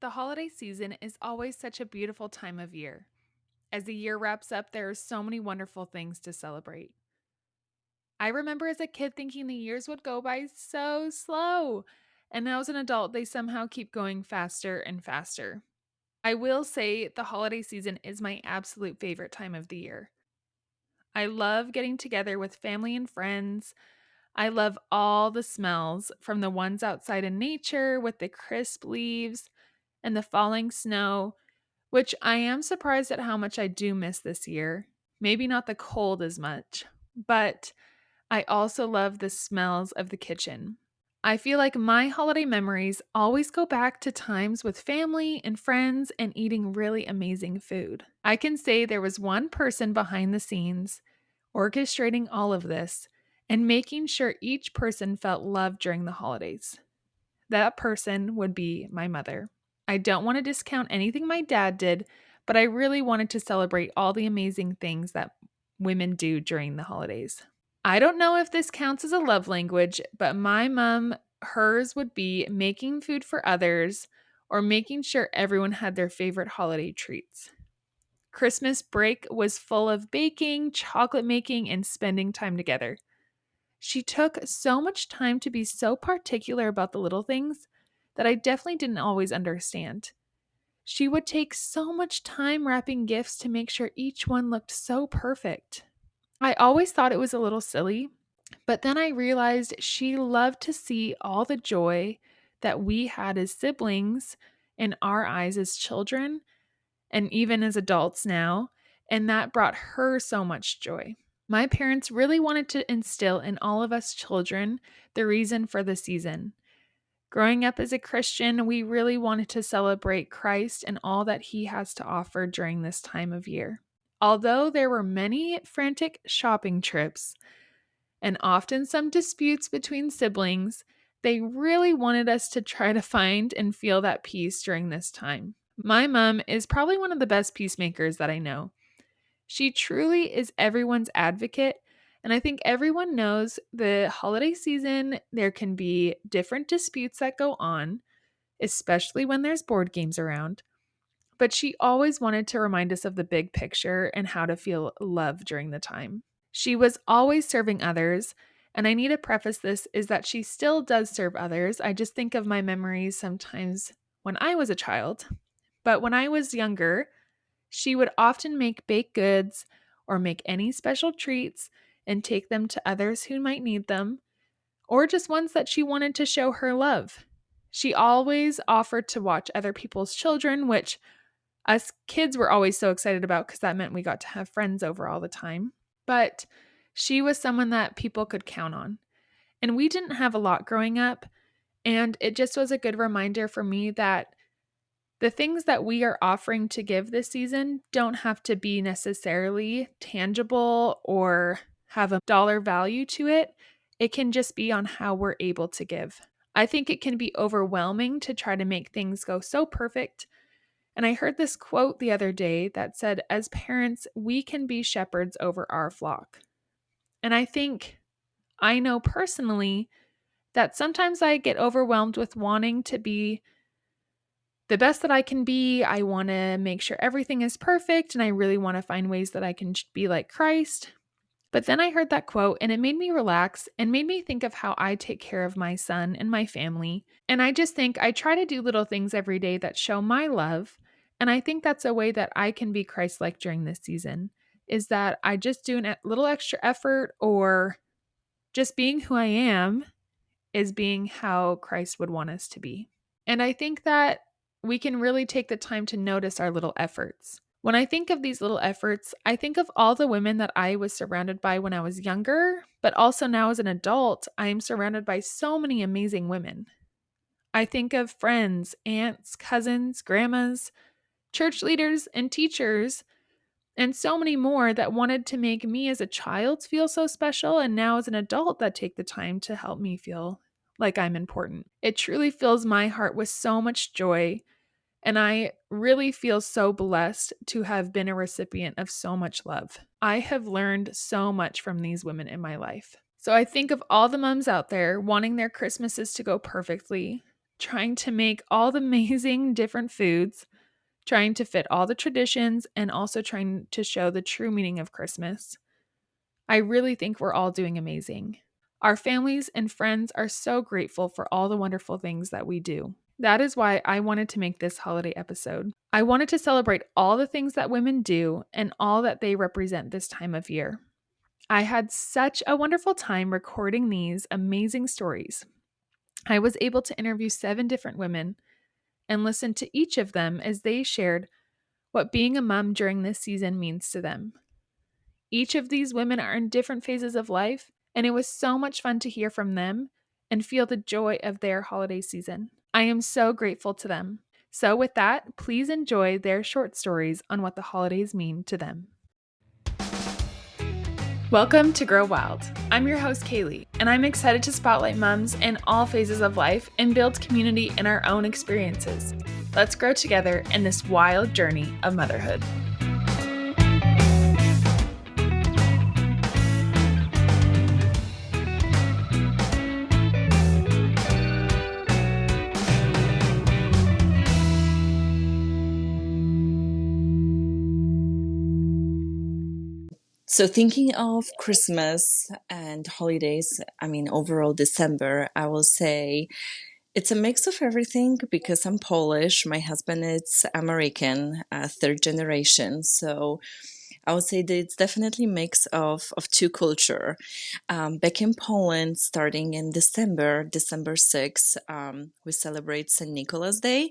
The holiday season is always such a beautiful time of year. As the year wraps up, there are so many wonderful things to celebrate. I remember as a kid thinking the years would go by so slow, and now as an adult, they somehow keep going faster and faster. I will say the holiday season is my absolute favorite time of the year. I love getting together with family and friends. I love all the smells, from the ones outside in nature with the crisp leaves and the falling snow, which I am surprised at how much I do miss this year. Maybe not the cold as much, but I also love the smells of the kitchen. I feel like my holiday memories always go back to times with family and friends and eating really amazing food. I can say there was one person behind the scenes orchestrating all of this and making sure each person felt loved during the holidays. That person would be my mother. I don't want to discount anything my dad did, but I really wanted to celebrate all the amazing things that women do during the holidays. I don't know if this counts as a love language, but my mom, hers would be making food for others or making sure everyone had their favorite holiday treats. Christmas break was full of baking, chocolate making, and spending time together. She took so much time to be so particular about the little things that I definitely didn't always understand. She would take so much time wrapping gifts to make sure each one looked so perfect. I always thought it was a little silly, but then I realized she loved to see all the joy that we had as siblings in our eyes as children and even as adults now, and that brought her so much joy. My parents really wanted to instill in all of us children the reason for the season. Growing up as a Christian, we really wanted to celebrate Christ and all that he has to offer during this time of year. Although there were many frantic shopping trips and often some disputes between siblings, they really wanted us to try to find and feel that peace during this time. My mom is probably one of the best peacemakers that I know. She truly is everyone's advocate. And I think everyone knows the holiday season, there can be different disputes that go on, especially when there's board games around. But she always wanted to remind us of the big picture and how to feel love during the time. She was always serving others. And I need to preface this is that she still does serve others. I just think of my memories sometimes when I was a child. But when I was younger, she would often make baked goods or make any special treats and take them to others who might need them, or just ones that she wanted to show her love. She always offered to watch other people's children, which us kids were always so excited about because that meant we got to have friends over all the time. But she was someone that people could count on. And we didn't have a lot growing up, and it just was a good reminder for me that the things that we are offering to give this season don't have to be necessarily tangible or have a dollar value to it. It can just be on how we're able to give. I think it can be overwhelming to try to make things go so perfect. And I heard this quote the other day that said, as parents, we can be shepherds over our flock. And I think I know personally that sometimes I get overwhelmed with wanting to be the best that I can be. I want to make sure everything is perfect, and I really want to find ways that I can be like Christ. But then I heard that quote and it made me relax and made me think of how I take care of my son and my family. And I just think I try to do little things every day that show my love. And I think that's a way that I can be Christ-like during this season, is that I just do a little extra effort, or just being who I am is being how Christ would want us to be. And I think that we can really take the time to notice our little efforts. When I think of these little efforts, I think of all the women that I was surrounded by when I was younger, but also now as an adult, I am surrounded by so many amazing women. I think of friends, aunts, cousins, grandmas, church leaders, and teachers, and so many more that wanted to make me as a child feel so special, and now as an adult that take the time to help me feel like I'm important. It truly fills my heart with so much joy, and I really feel so blessed to have been a recipient of so much love. I have learned so much from these women in my life. So I think of all the moms out there wanting their Christmases to go perfectly, trying to make all the amazing different foods, trying to fit all the traditions, and also trying to show the true meaning of Christmas. I really think we're all doing amazing. Our families and friends are so grateful for all the wonderful things that we do. That is why I wanted to make this holiday episode. I wanted to celebrate all the things that women do and all that they represent this time of year. I had such a wonderful time recording these amazing stories. I was able to interview 7 different women and listen to each of them as they shared what being a mom during this season means to them. Each of these women are in different phases of life, and it was so much fun to hear from them and feel the joy of their holiday season. I am so grateful to them. So, with that, please enjoy their short stories on what the holidays mean to them. Welcome to Grow Wild. I'm your host, Kaylee, and I'm excited to spotlight moms in all phases of life and build community in our own experiences. Let's grow together in this wild journey of motherhood. So thinking of Christmas and holidays, overall December, I will say it's a mix of everything because I'm Polish. My husband is American, third generation. So I would say that it's definitely a mix of two culture. Back in Poland, starting in December 6th, we celebrate St. Nicholas Day,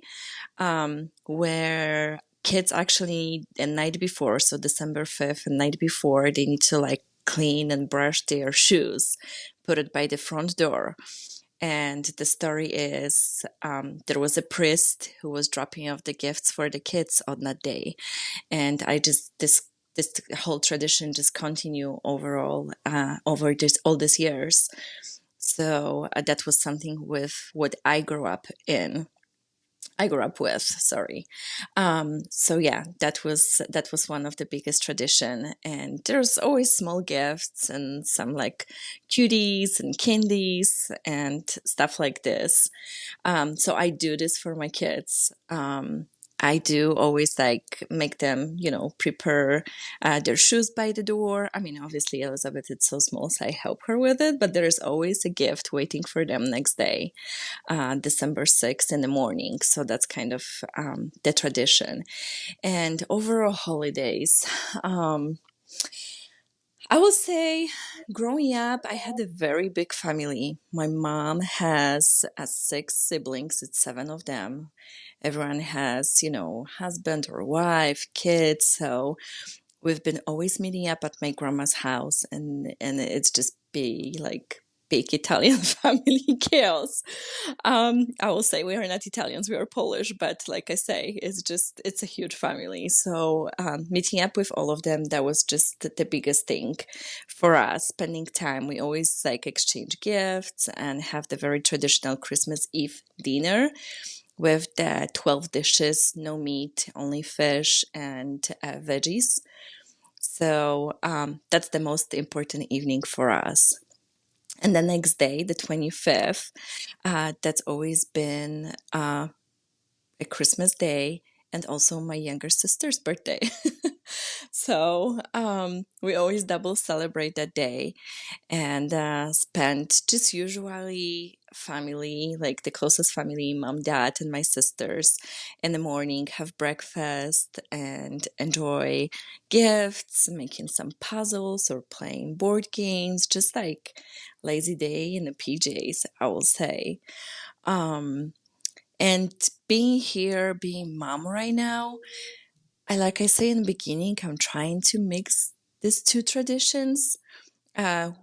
where kids actually the night before, so December 5th, the night before, they need to like clean and brush their shoes, put it by the front door. And the story is there was a priest who was dropping off the gifts for the kids on that day. And this whole tradition just continue overall over this all these years. So that was something with what I grew up with. Sorry. So yeah, that was one of the biggest tradition, and there's always small gifts and some like cuties and candies and stuff like this. So I do this for my kids. I do always like make them, prepare their shoes by the door. I mean, obviously Elizabeth is so small, so I help her with it, but there is always a gift waiting for them next day. December 6th in the morning. So that's kind of the tradition. And overall holidays, I will say growing up, I had a very big family. My mom has 6 siblings, it's 7 of them. Everyone has, husband or wife, kids. So we've been always meeting up at my grandma's house, and it's just be like big Italian family chaos. I will say we are not Italians, we are Polish, but like I say, it's a huge family. So meeting up with all of them, that was just the biggest thing for us. Spending time, we always like exchange gifts and have the very traditional Christmas Eve dinner with the 12 dishes, no meat, only fish and veggies. So that's the most important evening for us. And the next day, the 25th, that's always been a Christmas day and also my younger sister's birthday. So we always double celebrate that day and spend just usually family, like the closest family, mom, dad, and my sisters, in the morning, have breakfast and enjoy gifts, making some puzzles or playing board games, just like lazy day in the PJs, I will say. And being here, being mom right now, like I say in the beginning, I'm trying to mix these two traditions.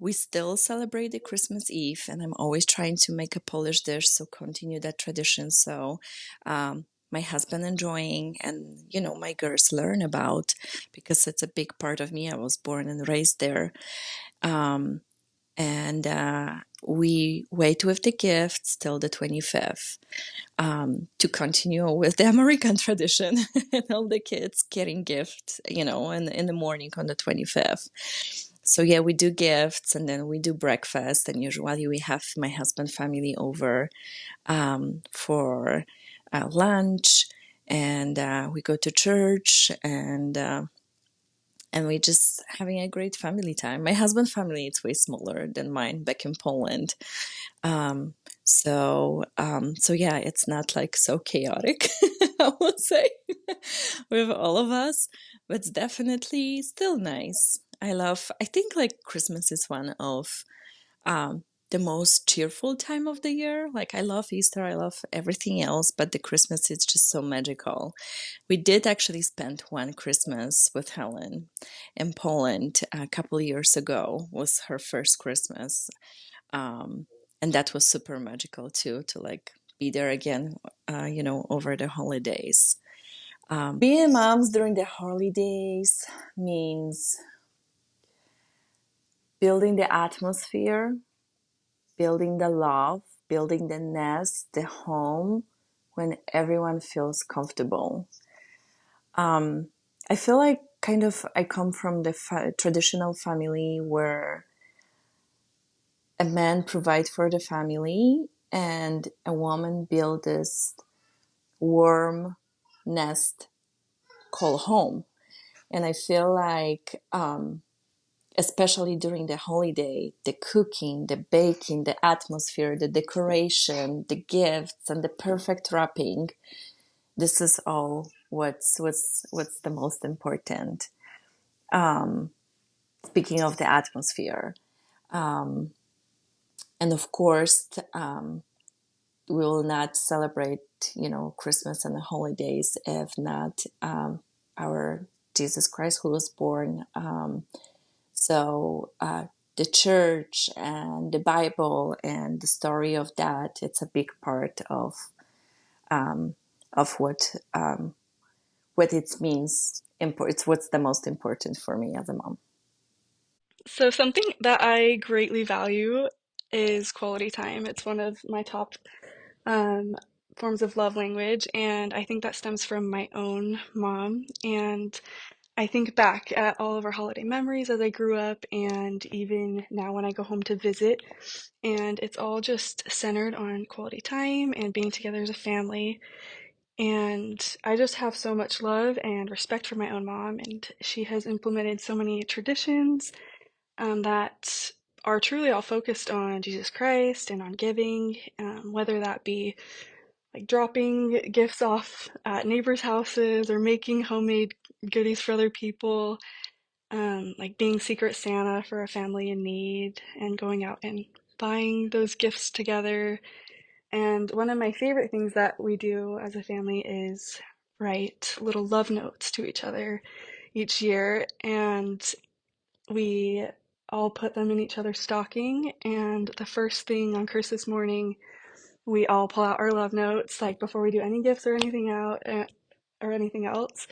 We still celebrate the Christmas Eve, and I'm always trying to make a Polish dish, so continue that tradition. So my husband enjoying, and my girls learn about, because it's a big part of me. I was born and raised there. And we wait with the gifts till the 25th to continue with the American tradition and all the kids getting gifts, in the morning on the 25th. So yeah, we do gifts and then we do breakfast, and usually we have my husband family over for lunch, and we go to church, and we just having a great family time. My husband family is way smaller than mine back in Poland. Um, so yeah, it's not like so chaotic, I would say, with all of us, but it's definitely still nice. I think like Christmas is one of um, the most cheerful time of the year. Like I love Easter, I love everything else, but the Christmas is just so magical. We did actually spend one Christmas with Helen in Poland a couple of years ago. Was her first Christmas, um, and that was super magical too. To like be there again, over the holidays. Being moms during the holidays means building the atmosphere, building the love, building the nest, the home, when everyone feels comfortable. Um, I feel like kind of I come from the traditional family where a man provides for the family and a woman builds this warm nest called home. And I feel like, especially during the holiday, the cooking, the baking, the atmosphere, the decoration, the gifts, and the perfect wrapping. This is all what's the most important. Um, Speaking of the atmosphere, um, and of course, we will not celebrate, Christmas and the holidays if not our Jesus Christ who was born. So the church and the Bible and the story of that, it's a big part of what it means. It's what's the most important for me as a mom. So, something that I greatly value is quality time. It's one of my top um, forms of love language, and I think that stems from my own mom. And I think back at all of our holiday memories as I grew up, and even now when I go home to visit, and it's all just centered on quality time and being together as a family. And I just have so much love and respect for my own mom, and she has implemented so many traditions that are truly all focused on Jesus Christ and on giving, whether that be like dropping gifts off at neighbors' houses or making homemade goodies for other people, like being Secret Santa for a family in need and going out and buying those gifts together. And one of my favorite things that we do as a family is write little love notes to each other each year. And we all put them in each other's stocking, and the first thing on Christmas morning, we all pull out our love notes, like before we do any gifts or anything out or anything else.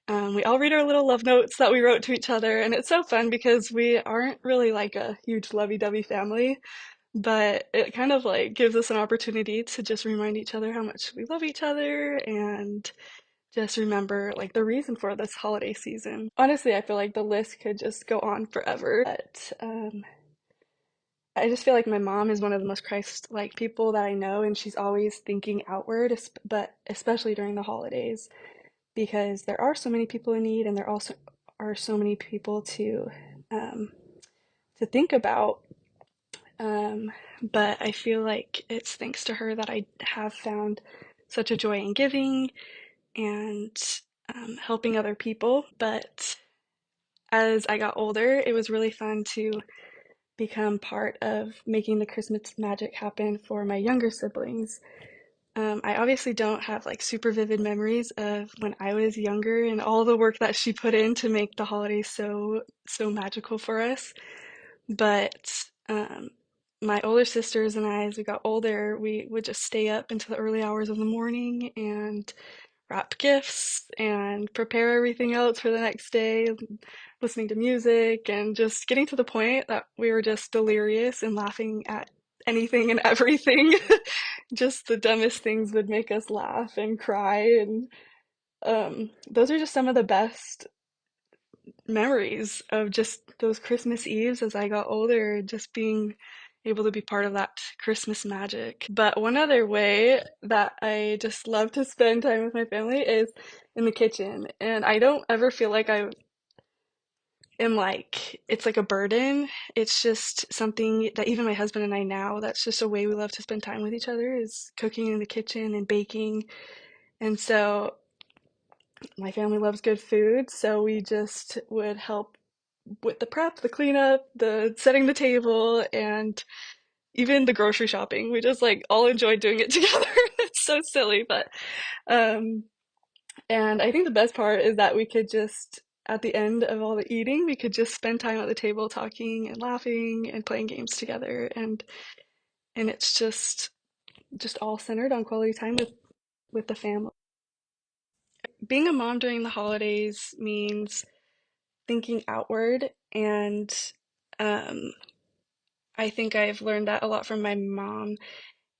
We all read our little love notes that we wrote to each other, and it's so fun because we aren't really like a huge lovey-dovey family, but it kind of like gives us an opportunity to just remind each other how much we love each other and just remember like the reason for this holiday season. Honestly, I feel like the list could just go on forever, but I just feel like my mom is one of the most Christ-like people that I know, and she's always thinking outward, but especially during the holidays, because there are so many people in need, and there also are so many people um, to think about. Um, but I feel like it's thanks to her that I have found such a joy in giving and helping other people. But as I got older, it was really fun to become part of making the Christmas magic happen for my younger siblings. I obviously don't have like super vivid memories of when I was younger and all the work that she put in to make the holidays so magical for us. But my older sisters and I, as we got older, we would just stay up into the early hours of the morning and wrap gifts and prepare everything else for the next day, listening to music and just getting to the point that we were just delirious and laughing at anything and everything. Just the dumbest things would make us laugh and cry. And those are just some of the best memories of just those Christmas Eves as I got older, just being able to be part of that Christmas magic. But one other way that I just love to spend time with my family is in the kitchen. And I don't ever feel like I am like, it's like a burden. It's just something that even my husband and I now, that's just a way we love to spend time with each other is cooking in the kitchen and baking. And so my family loves good food, so we just would help with the prep, the cleanup, the setting the table, and even the grocery shopping. We just like all enjoy doing it together. It's so silly, but um and I think the best part is that we could just at the end of all the eating, we could just spend time at the table talking and laughing and playing games together and it's just all centered on quality time with the family. Being a mom during the holidays means thinking outward and um I think I've learned that a lot from my mom.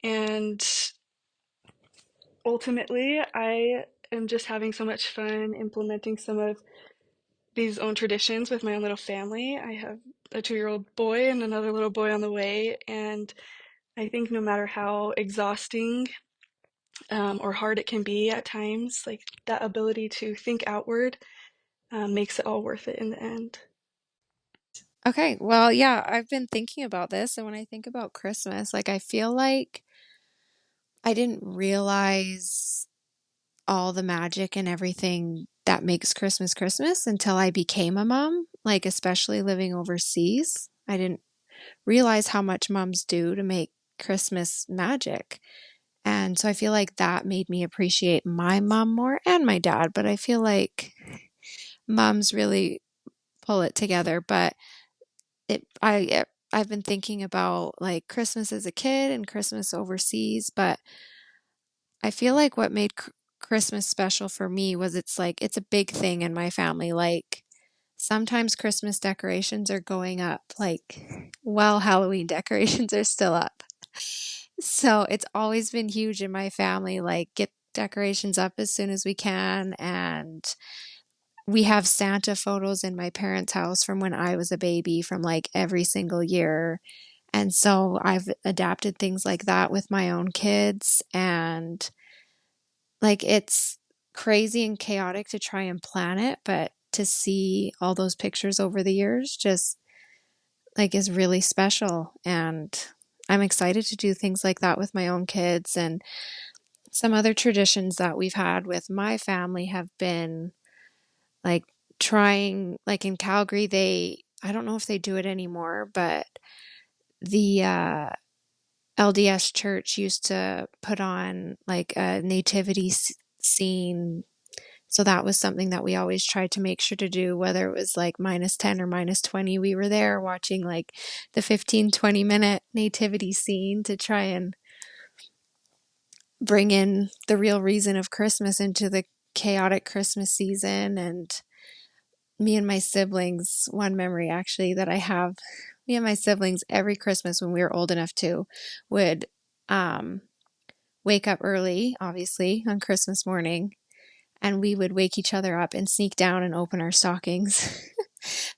And ultimately, I am just having so much fun implementing some of these own traditions with my own little family. I have a 2-year-old boy and another little boy on the way. And I think no matter how exhausting or hard it can be at times, like that ability to think outward makes it all worth it in the end. Okay, well, yeah, I've been thinking about this, and when I think about Christmas, like I feel like I didn't realize all the magic and everything that makes Christmas Christmas until I became a mom, like especially living overseas. I didn't realize how much moms do to make Christmas magic. And so I feel like that made me appreciate my mom more and my dad, but I feel like moms really pull it together. But I've been thinking about like Christmas as a kid and Christmas overseas, but I feel like what made Christmas special for me was it's a big thing in my family. Like sometimes Christmas decorations are going up, like while Halloween decorations are still up. So it's always been huge in my family, like get decorations up as soon as we can. And we have Santa photos in my parents' house from when I was a baby from like every single year. And so I've adapted things like that with my own kids. And like it's crazy and chaotic to try and plan it, but to see all those pictures over the years just like is really special. And I'm excited to do things like that with my own kids. And some other traditions that we've had with my family have been like trying, like in Calgary, I don't know if they do it anymore, but the LDS church used to put on like a nativity scene. So that was something that we always tried to make sure to do, whether it was like -10 or -20. We were there watching like the 15-20 minute nativity scene to try and bring in the real reason of Christmas into the chaotic Christmas season. And me and my siblings, one memory actually that I have, me and my siblings every Christmas when we were old enough to would um, wake up early, obviously, on Christmas morning, and we would wake each other up and sneak down and open our stockings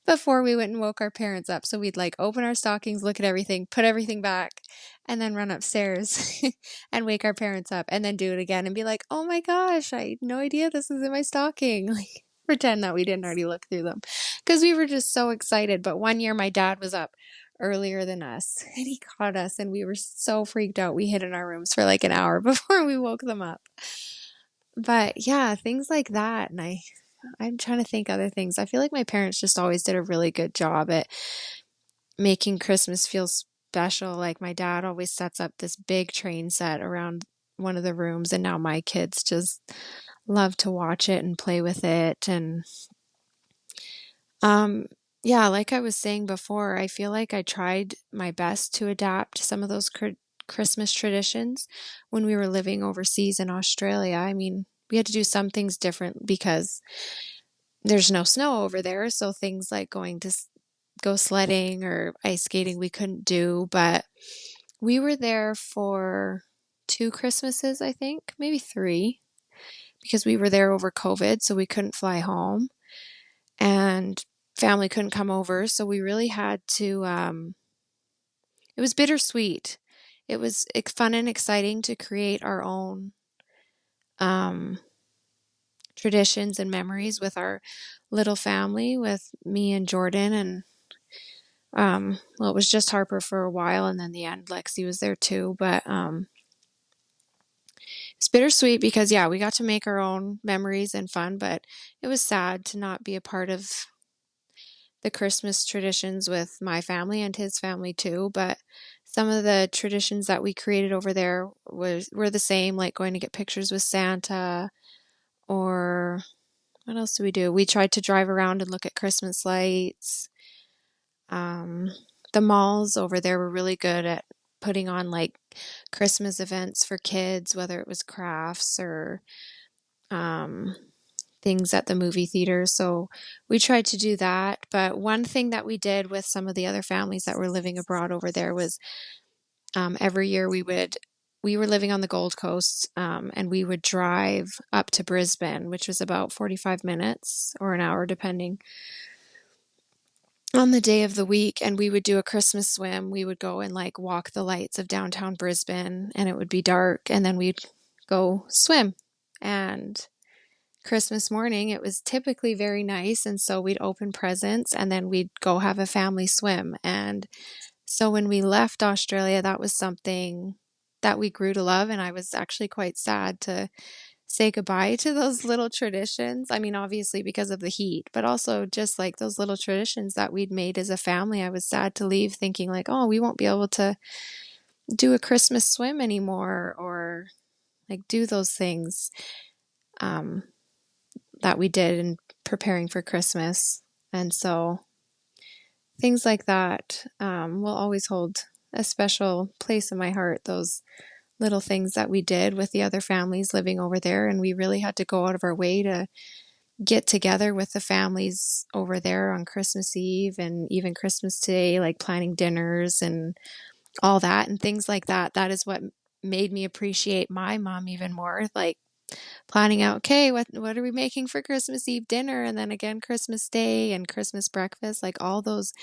before we went and woke our parents up. So we'd like open our stockings, look at everything, put everything back, and then run upstairs and wake our parents up and then do it again and be like, oh my gosh, I had no idea this was in my stocking. Like pretend that we didn't already look through them because we were just so excited. But one year my dad was up earlier than us and he caught us and we were so freaked out. We hid in our rooms for like an hour before we woke them up. But yeah, things like that. And I'm trying to think other things. I feel like my parents just always did a really good job at making Christmas feel special. Like my dad always sets up this big train set around one of the rooms, and now my kids just love to watch it and play with it. And um, yeah, like I was saying before, I feel like I tried my best to adapt some of those Christmas traditions when we were living overseas in Australia. I mean, we had to do some things different because there's no snow over there, so things like going to go sledding or ice skating we couldn't do, but we were there for 2 Christmases, I think, maybe 3, because we were there over COVID, so we couldn't fly home. and family couldn't come over, so we really had to, it was bittersweet. It was fun and exciting to create our own um, traditions and memories with our little family, with me and Jordan, and well, it was just Harper for a while, and then the end, Lexi was there too. But it's bittersweet because yeah, we got to make our own memories and fun, but it was sad to not be a part of the Christmas traditions with my family and his family too. But some of the traditions that we created over there were the same, like going to get pictures with Santa, or what else do we do? We tried to drive around and look at Christmas lights. Um, the malls over there were really good at putting on like Christmas events for kids, whether it was crafts or um, things at the movie theater. So we tried to do that. But one thing that we did with some of the other families that were living abroad over there was every year we were living on the Gold Coast, and we would drive up to Brisbane, which was about 45 minutes or an hour, depending on the day of the week. And we would do a Christmas swim. We would go and like walk the lights of downtown Brisbane, and it would be dark, and then we'd go swim. And Christmas morning, it was typically very nice. And so we'd open presents and then we'd go have a family swim. And so when we left Australia, that was something that we grew to love. And I was actually quite sad to say goodbye to those little traditions. I mean, obviously because of the heat, but also just like those little traditions that we'd made as a family. I was sad to leave thinking like, oh, we won't be able to do a Christmas swim anymore or like do those things. Um, that we did in preparing for Christmas. And so things like that will always hold a special place in my heart. Those little things that we did with the other families living over there. And we really had to go out of our way to get together with the families over there on Christmas Eve and even Christmas Day, like planning dinners and all that and things like that. That is what made me appreciate my mom even more. Like planning out, okay, what are we making for Christmas Eve dinner? And then again, Christmas Day and Christmas breakfast, like all those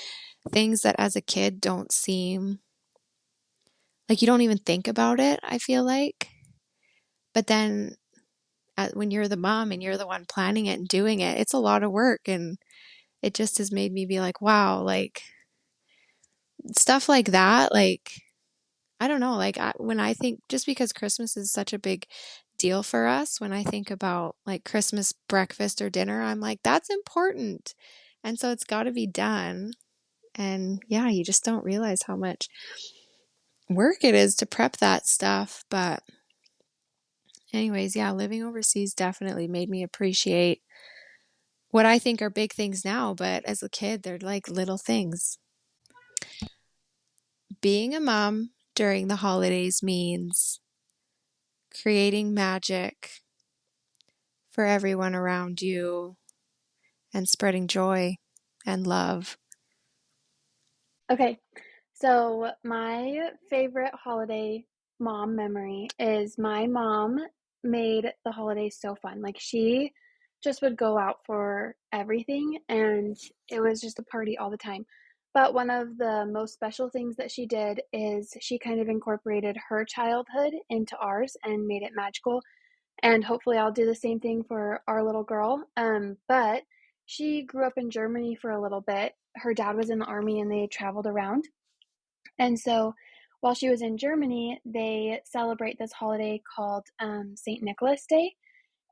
things that as a kid don't seem like you don't even think about it, I feel like. But then when you're the mom and you're the one planning it and doing it, it's a lot of work. And it just has made me be like, wow, like stuff like that, like I don't know, like when I think, just because Christmas is such a big deal for us, when I think about like Christmas breakfast or dinner, I'm like, that's important. And so it's got to be done. And yeah, you just don't realize how much work it is to prep that stuff. But, anyways, yeah, living overseas definitely made me appreciate what I think are big things now, but as a kid, they're like little things. Being a mom during the holidays means creating magic for everyone around you and spreading joy and love. Okay, so my favorite holiday mom memory is my mom made the holidays so fun. Like she just would go out for everything and it was just a party all the time. But one of the most special things that she did is she kind of incorporated her childhood into ours and made it magical. And hopefully I'll do the same thing for our little girl. But she grew up in Germany for a little bit. Her dad was in the army and they traveled around. And so while she was in Germany, they celebrate this holiday called St. Nicholas Day,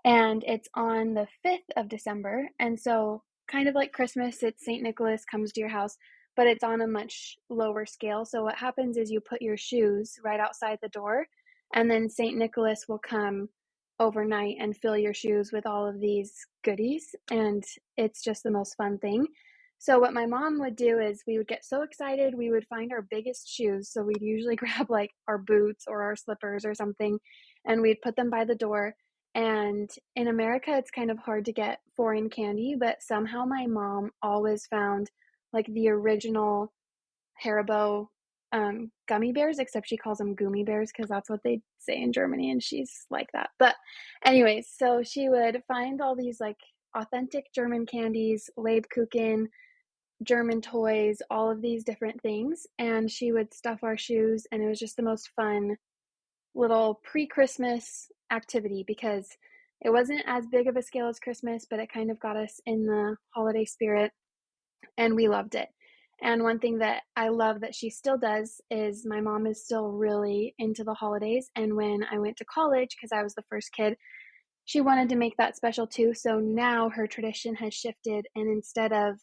and it's on the 5th of December. And so, kind of like Christmas, it's St. Nicholas comes to your house, but it's on a much lower scale. So, what happens is you put your shoes right outside the door, and then St. Nicholas will come overnight and fill your shoes with all of these goodies. And it's just the most fun thing. So, what my mom would do is we would get so excited, we would find our biggest shoes. So, we'd usually grab like our boots or our slippers or something, and we'd put them by the door. And in America, it's kind of hard to get foreign candy, but somehow my mom always found like the original Haribo gummy bears, except she calls them gummy bears because that's what they say in Germany, and she's like that. But, anyways, so she would find all these like authentic German candies, Lebkuchen, German toys, all of these different things. And she would stuff our shoes, and it was just the most fun little pre-Christmas activity because it wasn't as big of a scale as Christmas, but it kind of got us in the holiday spirit, and we loved it. And one thing that I love that she still does is my mom is still really into the holidays. And when I went to college, because I was the first kid, she wanted to make that special too. So now her tradition has shifted, and instead of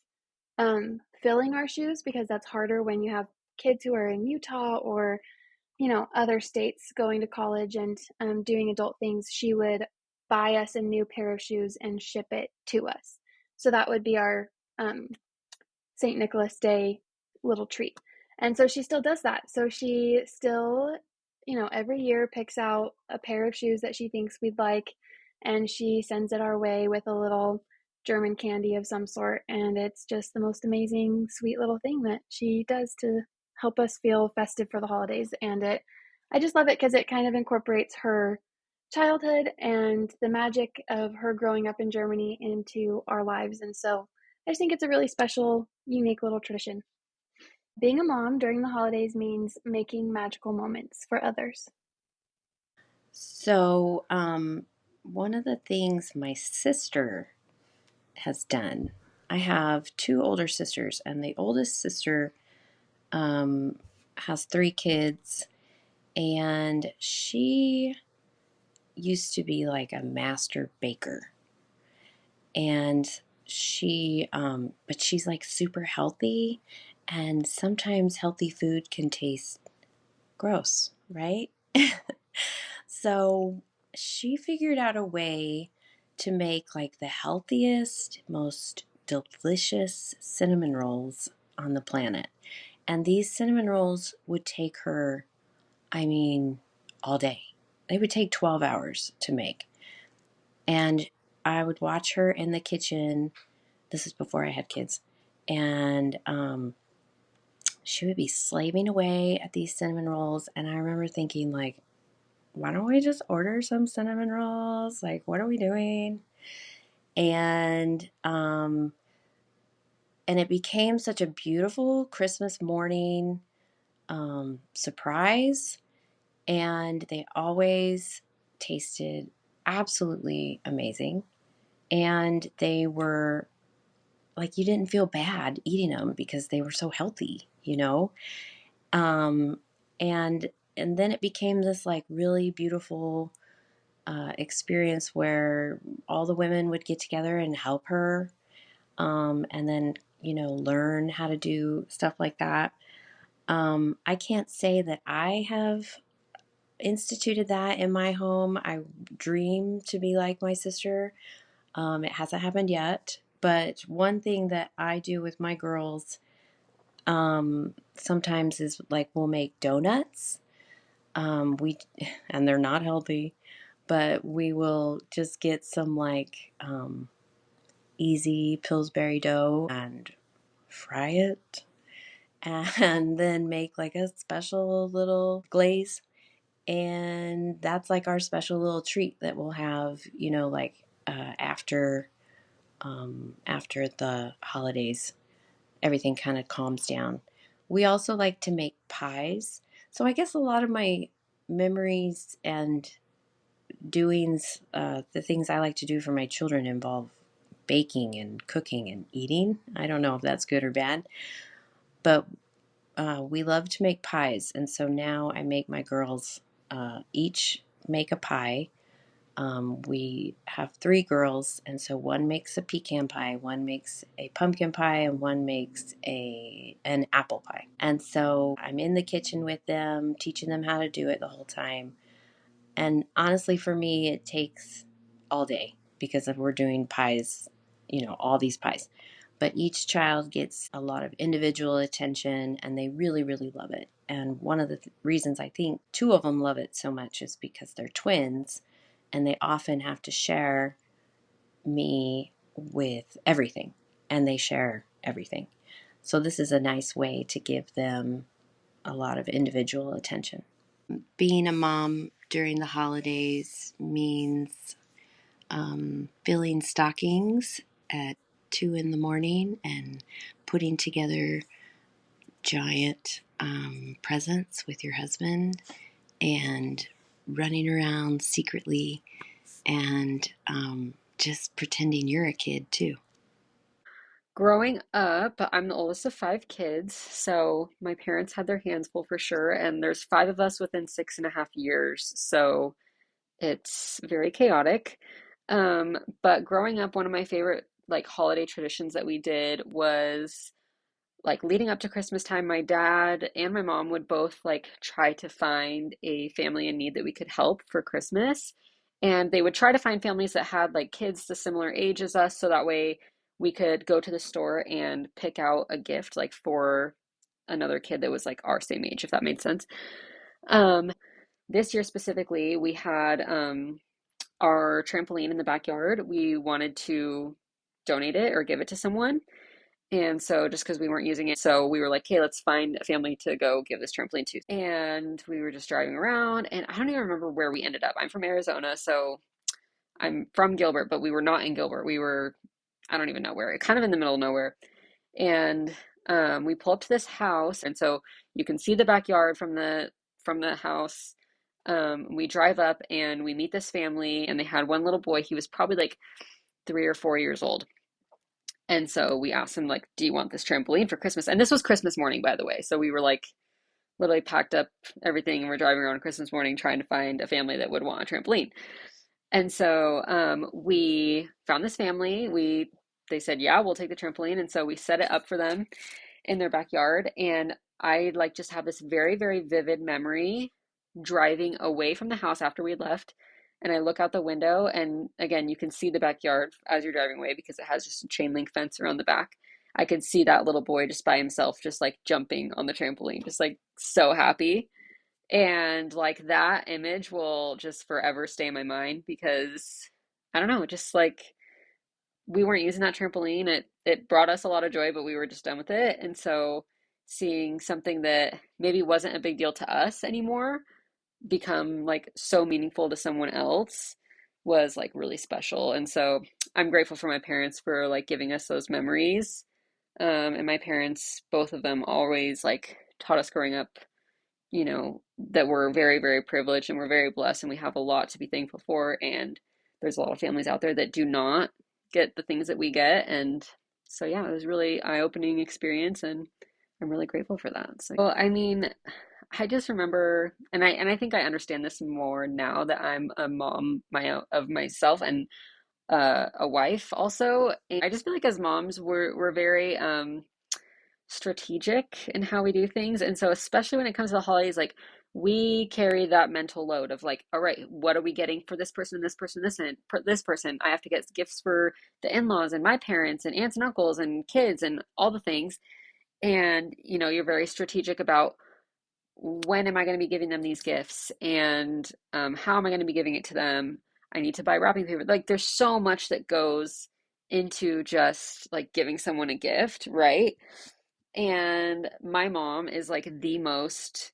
filling our shoes, because that's harder when you have kids who are in Utah or other states going to college and doing adult things, she would buy us a new pair of shoes and ship it to us. So that would be our um, St. Nicholas Day little treat. And so she still does that. So she still, every year picks out a pair of shoes that she thinks we'd like, and she sends it our way with a little German candy of some sort. And it's just the most amazing, sweet little thing that she does to help us feel festive for the holidays. And I just love it because it kind of incorporates her childhood and the magic of her growing up in Germany into our lives. And so I just think it's a really special, unique little tradition. Being a mom during the holidays means making magical moments for others. So, one of the things my sister has done, I have two older sisters, and the oldest sister has three kids, and she used to be like a master baker. And but she's like super healthy, and sometimes healthy food can taste gross, right? So she figured out a way to make like the healthiest, most delicious cinnamon rolls on the planet. And these cinnamon rolls would take her, I mean, all day. They would take 12 hours to make. And I would watch her in the kitchen. This is before I had kids. And she would be slaving away at these cinnamon rolls. And I remember thinking, like, why don't we just order some cinnamon rolls? Like, what are we doing? And it became such a beautiful Christmas morning surprise. And they always tasted absolutely amazing. And they were like, you didn't feel bad eating them because they were so healthy, you know? Um, and then it became this like really beautiful experience where all the women would get together and help her, and then learn how to do stuff like that. I can't say that I have instituted that in my home. I dream to be like my sister. It hasn't happened yet, but one thing that I do with my girls sometimes is like we'll make donuts. We and they're not healthy, but we will just get some like easy Pillsbury dough and fry it, and then make like a special little glaze. And that's like our special little treat that we'll have, like after the holidays, everything kind of calms down. We also like to make pies. So I guess a lot of my memories and doings, the things I like to do for my children involve baking and cooking and eating. I don't know if that's good or bad, but we love to make pies. And so now I make my girls each make a pie. We have three girls, and so one makes a pecan pie, one makes a pumpkin pie, and one makes an apple pie. And so I'm in the kitchen with them, teaching them how to do it the whole time. And honestly, for me, it takes all day because if we're doing pies, all these pies. But each child gets a lot of individual attention and they really, really love it. And one of the reasons I think two of them love it so much is because they're twins and they often have to share me with everything, and they share everything. So this is a nice way to give them a lot of individual attention. Being a mom during the holidays means filling stockings at 2 in the morning and putting together giant presents with your husband and running around secretly and just pretending you're a kid too. Growing up, I'm the oldest of five kids, so my parents had their hands full for sure, and there's five of us within 6.5 years, so it's very chaotic. But growing up, one of my favorite like holiday traditions that we did was like leading up to Christmas time, my dad and my mom would both like try to find a family in need that we could help for Christmas. And they would try to find families that had like kids the similar age as us, so that way we could go to the store and pick out a gift like for another kid that was like our same age, if that made sense. Um, this year specifically, we had our trampoline in the backyard. We wanted to donate it or give it to someone. And so just because we weren't using it, so we were like, hey, let's find a family to go give this trampoline to. And we were just driving around, and I don't even remember where we ended up. I'm from Arizona, so I'm from Gilbert, but we were not in Gilbert. We were, I don't even know where, kind of in the middle of nowhere. And we pull up to this house, and so you can see the backyard from the house. We drive up and we meet this family, and they had one little boy. He was probably like 3 or 4 years old. And so we asked him, like, do you want this trampoline for Christmas? And this was Christmas morning, by the way. So we were like literally packed up everything and we're driving around Christmas morning trying to find a family that would want a trampoline. And so we found this family. They said, yeah, we'll take the trampoline. And so we set it up for them in their backyard. And I like just have this very, very vivid memory driving away from the house after we left. And I look out the window, and again, you can see the backyard as you're driving away because it has just a chain link fence around the back. I could see that little boy just by himself, just like jumping on the trampoline, just like so happy. And like that image will just forever stay in my mind because I don't know, just like we weren't using that trampoline. It brought us a lot of joy, but we were just done with it. And so seeing something that maybe wasn't a big deal to us anymore become like so meaningful to someone else was like really special. And so I'm grateful for my parents for like giving us those memories. And my parents, both of them, always like taught us growing up, that we're very, very privileged and we're very blessed and we have a lot to be thankful for. And there's a lot of families out there that do not get the things that we get. And so, yeah, it was really eye-opening experience and I'm really grateful for that. So, well, I mean, I just remember, and I think I understand this more now that I'm a mom of myself and a wife also. And I just feel like as moms, we're very strategic in how we do things. And so especially when it comes to the holidays, like we carry that mental load of like, all right, what are we getting for this person, this person, this person? I have to get gifts for the in-laws and my parents and aunts and uncles and kids and all the things. And you're very strategic about when am I going to be giving them these gifts and how am I going to be giving it to them? I need to buy wrapping paper. Like there's so much that goes into just like giving someone a gift, right? And my mom is like the most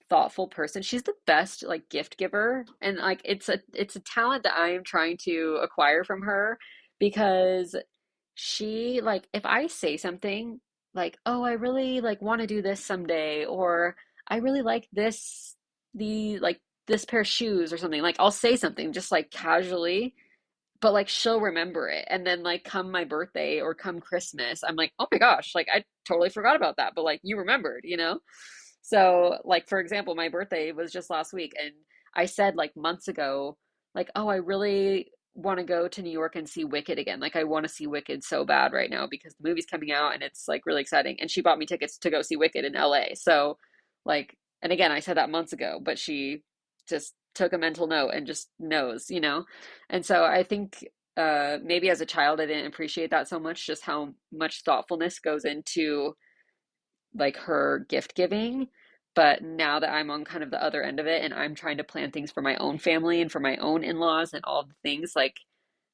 thoughtful person. She's the best like gift giver. And like it's a talent that I am trying to acquire from her because she like if I say something like, "Oh, I really like want to do this someday," or "I really like this pair of shoes," or something. Like I'll say something just like casually, but like she'll remember it. And then like come my birthday or come Christmas, I'm like, oh my gosh, like I totally forgot about that, but like you remembered. So like for example, my birthday was just last week and I said like months ago, like, oh, I really want to go to New York and see Wicked again. Like I want to see Wicked so bad right now because the movie's coming out and it's like really exciting. And she bought me tickets to go see Wicked in LA. So like, and again, I said that months ago, but she just took a mental note and just knows. And so I think maybe as a child I didn't appreciate that so much, just how much thoughtfulness goes into like her gift giving. But now that I'm on kind of the other end of it and I'm trying to plan things for my own family and for my own in-laws and all the things, like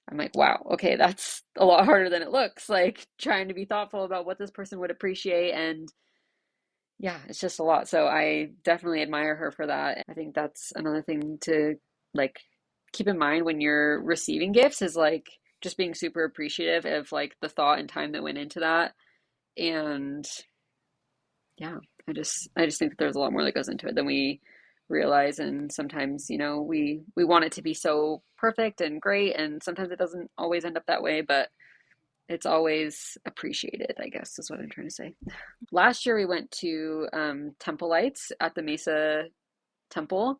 I'm like, wow, okay, that's a lot harder than it looks. Like trying to be thoughtful about what this person would appreciate. And yeah, it's just a lot. So I definitely admire her for that. I think that's another thing to like keep in mind when you're receiving gifts is like just being super appreciative of like the thought and time that went into that. And yeah, I just think that there's a lot more that goes into it than we realize. And sometimes, we want it to be so perfect and great, and sometimes it doesn't always end up that way, but it's always appreciated, I guess is what I'm trying to say. Last year we went to Temple Lights at the Mesa Temple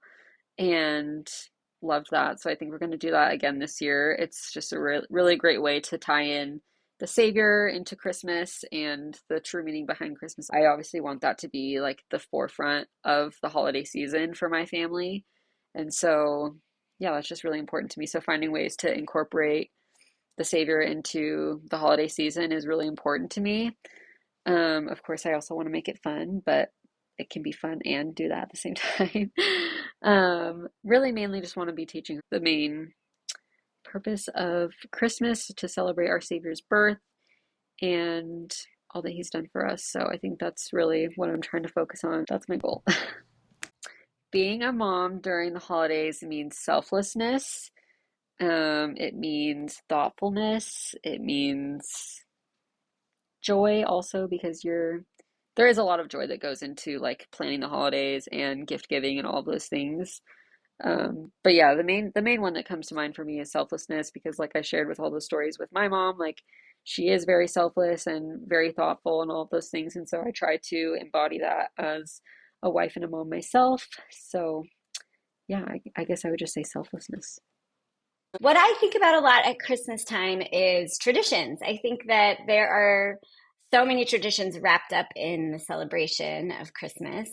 and loved that. So I think we're going to do that again this year. It's just a really great way to tie in the Savior into Christmas and the true meaning behind Christmas. I obviously want that to be like the forefront of the holiday season for my family. And so, yeah, that's just really important to me. So finding ways to incorporate the Savior into the holiday season is really important to me. Of course, I also want to make it fun, but it can be fun and do that at the same time. Really, mainly just want to be teaching the main purpose of Christmas to celebrate our Savior's birth and all that He's done for us. So I think that's really what I'm trying to focus on. That's my goal. Being a mom during the holidays means selflessness. It means thoughtfulness. It means joy also because there is a lot of joy that goes into like planning the holidays and gift giving and all those things. But yeah, the main one that comes to mind for me is selflessness because like I shared with all those stories with my mom, like she is very selfless and very thoughtful and all of those things. And so I try to embody that as a wife and a mom myself. So yeah, I guess I would just say selflessness. What I think about a lot at Christmas time is traditions. I think that there are so many traditions wrapped up in the celebration of Christmas.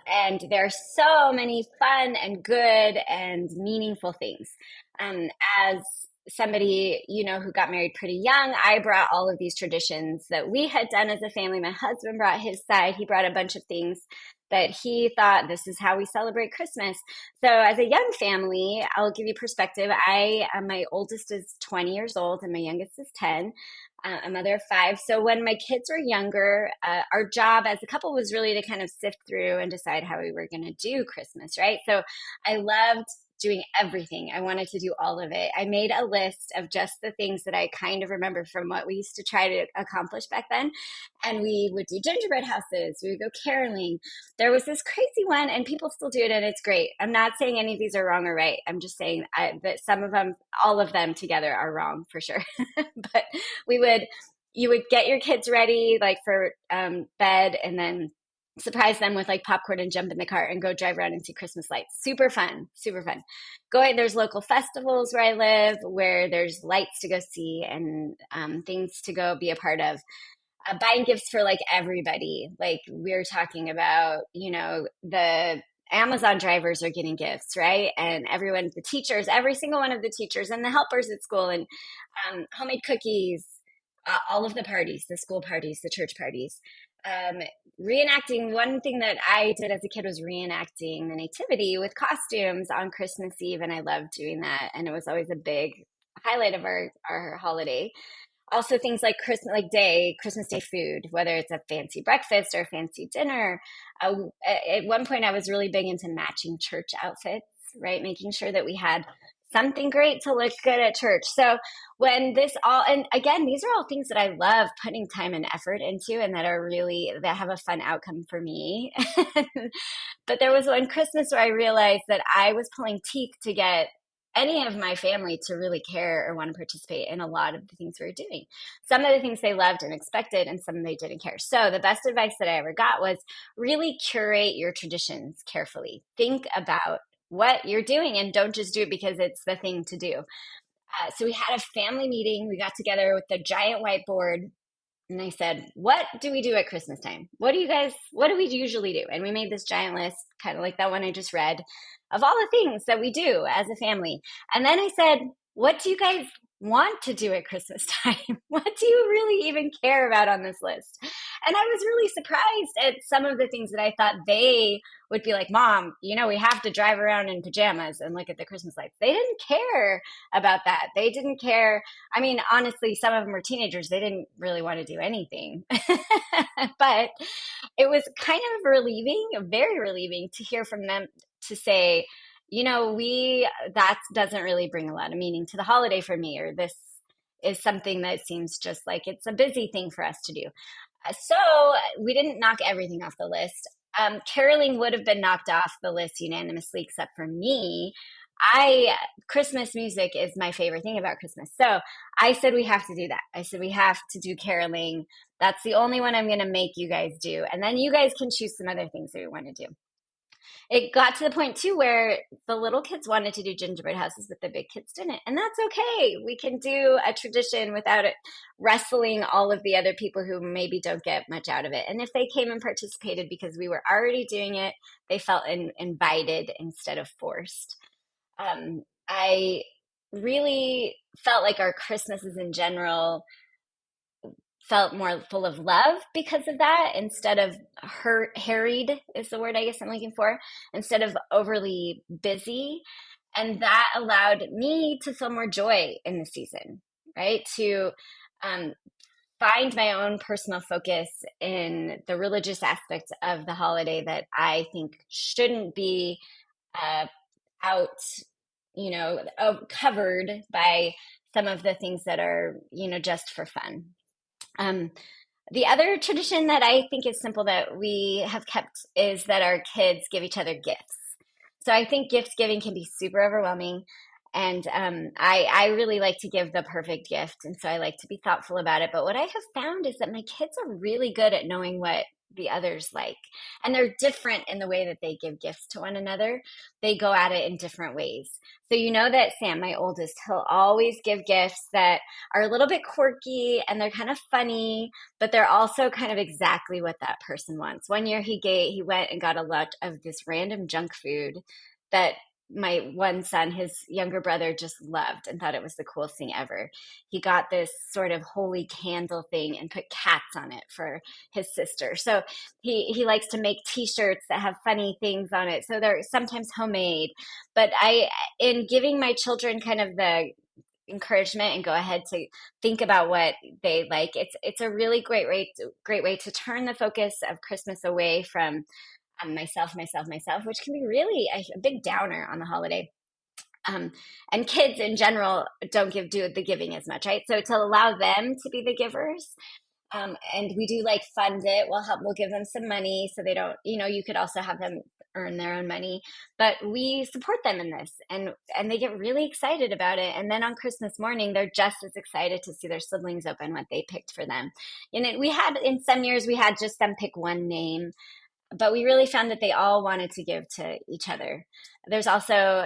And there are so many fun and good and meaningful things. Um, as somebody, who got married pretty young, I brought all of these traditions that we had done as a family. My husband brought his side. He brought a bunch of things that he thought this is how we celebrate Christmas. So as a young family, I'll give you perspective. My oldest is 20 years old and my youngest is 10, a mother of five. So when my kids were younger, our job as a couple was really to kind of sift through and decide how we were going to do Christmas, right? So I loved doing everything. I wanted to do all of it. I made a list of just the things that I kind of remember from what we used to try to accomplish back then. And we would do gingerbread houses. We would go caroling. There was this crazy one, and people still do it, and it's great. I'm not saying any of these are wrong or right. I'm just saying that some of them, all of them together are wrong for sure. But you would get your kids ready like for bed and then surprise them with like popcorn and jump in the car and go drive around and see Christmas lights. Super fun, super fun. There's local festivals where I live where there's lights to go see and things to go be a part of. Buying gifts for like everybody. Like we're talking about, the Amazon drivers are getting gifts, right? And everyone, the teachers, every single one of the teachers and the helpers at school, and homemade cookies, all of the parties, the school parties, the church parties. Um, Reenacting, one thing that I did as a kid was reenacting the Nativity with costumes on Christmas Eve, and I loved doing that. And it was always a big highlight of our holiday. Also things like Christmas Day food, whether it's a fancy breakfast or a fancy dinner. At one point I was really big into matching church outfits, right? Making sure that we had something great to look good at church. So when and again, these are all things that I love putting time and effort into and that have a fun outcome for me. But there was one Christmas where I realized that I was pulling teeth to get any of my family to really care or want to participate in a lot of the things we were doing. Some of the things they loved and expected, and some they didn't care. So the best advice that I ever got was really curate your traditions carefully. Think about what you're doing and don't just do it because it's the thing to do. So we had a family meeting. We got together with the giant whiteboard and I said, what do we do at Christmas time? What do we usually do? And we made this giant list, kind of like that one I just read, of all the things that we do as a family. And then I said, what do you guys want to do at Christmas time? What do you really even care about on this list? And I was really surprised at some of the things that I thought they would be like, Mom, we have to drive around in pajamas and look at the Christmas lights. They didn't care about that. They didn't care. I mean, honestly, some of them were teenagers. They didn't really want to do anything. But it was kind of relieving, very relieving to hear from them to say, that doesn't really bring a lot of meaning to the holiday for me, or this is something that seems just like it's a busy thing for us to do. So we didn't knock everything off the list. Caroling would have been knocked off the list unanimously, except for me. Christmas music is my favorite thing about Christmas. So I said we have to do that. I said we have to do caroling. That's the only one I'm going to make you guys do. And then you guys can choose some other things that you want to do. It got to the point too where the little kids wanted to do gingerbread houses, but the big kids didn't. And that's okay. We can do a tradition without it wrestling all of the other people who maybe don't get much out of it. And if they came and participated because we were already doing it, they felt invited instead of forced. I really felt like our Christmases in general felt more full of love because of that, instead of harried is the word I guess I'm looking for, instead of overly busy. And that allowed me to feel more joy in the season, right? To find my own personal focus in the religious aspects of the holiday that I think shouldn't be out, covered by some of the things that are, just for fun. The other tradition that I think is simple that we have kept is that our kids give each other gifts. So I think gift giving can be super overwhelming. And I really like to give the perfect gift. And so I like to be thoughtful about it. But what I have found is that my kids are really good at knowing what the others like. And they're different in the way that they give gifts to one another. They go at it in different ways. So you know that Sam, my oldest, he'll always give gifts that are a little bit quirky and they're kind of funny, but they're also kind of exactly what that person wants. One year he went and got a lot of this random junk food that my one son, his younger brother, just loved and thought it was the coolest thing ever. He got this sort of holy candle thing and put cats on it for his sister. So he likes to make t-shirts that have funny things on it. So they're sometimes homemade. But in giving my children kind of the encouragement and go ahead to think about what they like, it's a really great way to turn the focus of Christmas away from myself, which can be really a big downer on the holiday. And kids in general don't do the giving as much, right? So to allow them to be the givers, and we do like fund it. We'll give them some money so they don't, you could also have them earn their own money, but we support them in this, and they get really excited about it. And then on Christmas morning, they're just as excited to see their siblings open what they picked for them. And in some years we had just them pick one name, but we really found that they all wanted to give to each other. There's also,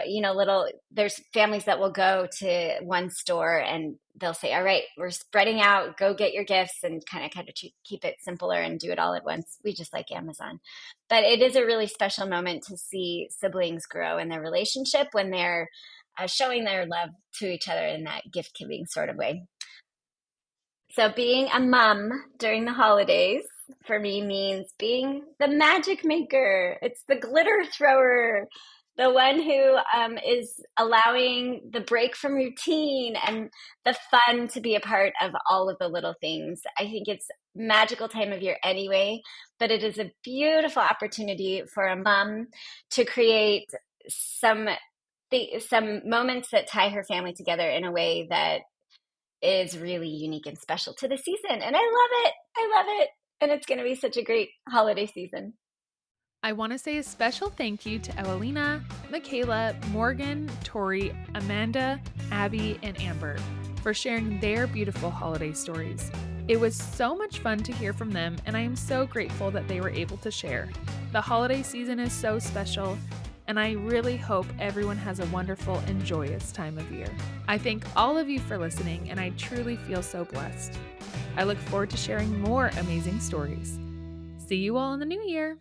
there's families that will go to one store and they'll say, all right, we're spreading out, go get your gifts, and kind of keep it simpler and do it all at once. We just like Amazon. But it is a really special moment to see siblings grow in their relationship when they're showing their love to each other in that gift giving sort of way. So being a mom during the holidays for me means being the magic maker. It's the glitter thrower, the one who is allowing the break from routine and the fun to be a part of all of the little things. I think it's magical time of year anyway, but it is a beautiful opportunity for a mom to create some moments that tie her family together in a way that is really unique and special to the season. And I love it. And it's going to be such a great holiday season. I want to say a special thank you to Ewelina, Makayla, Morgan, Tori, Amanda, Abby, and Amber for sharing their beautiful holiday stories. It was so much fun to hear from them, and I am so grateful that they were able to share. The holiday season is so special, and I really hope everyone has a wonderful and joyous time of year. I thank all of you for listening, and I truly feel so blessed. I look forward to sharing more amazing stories. See you all in the new year.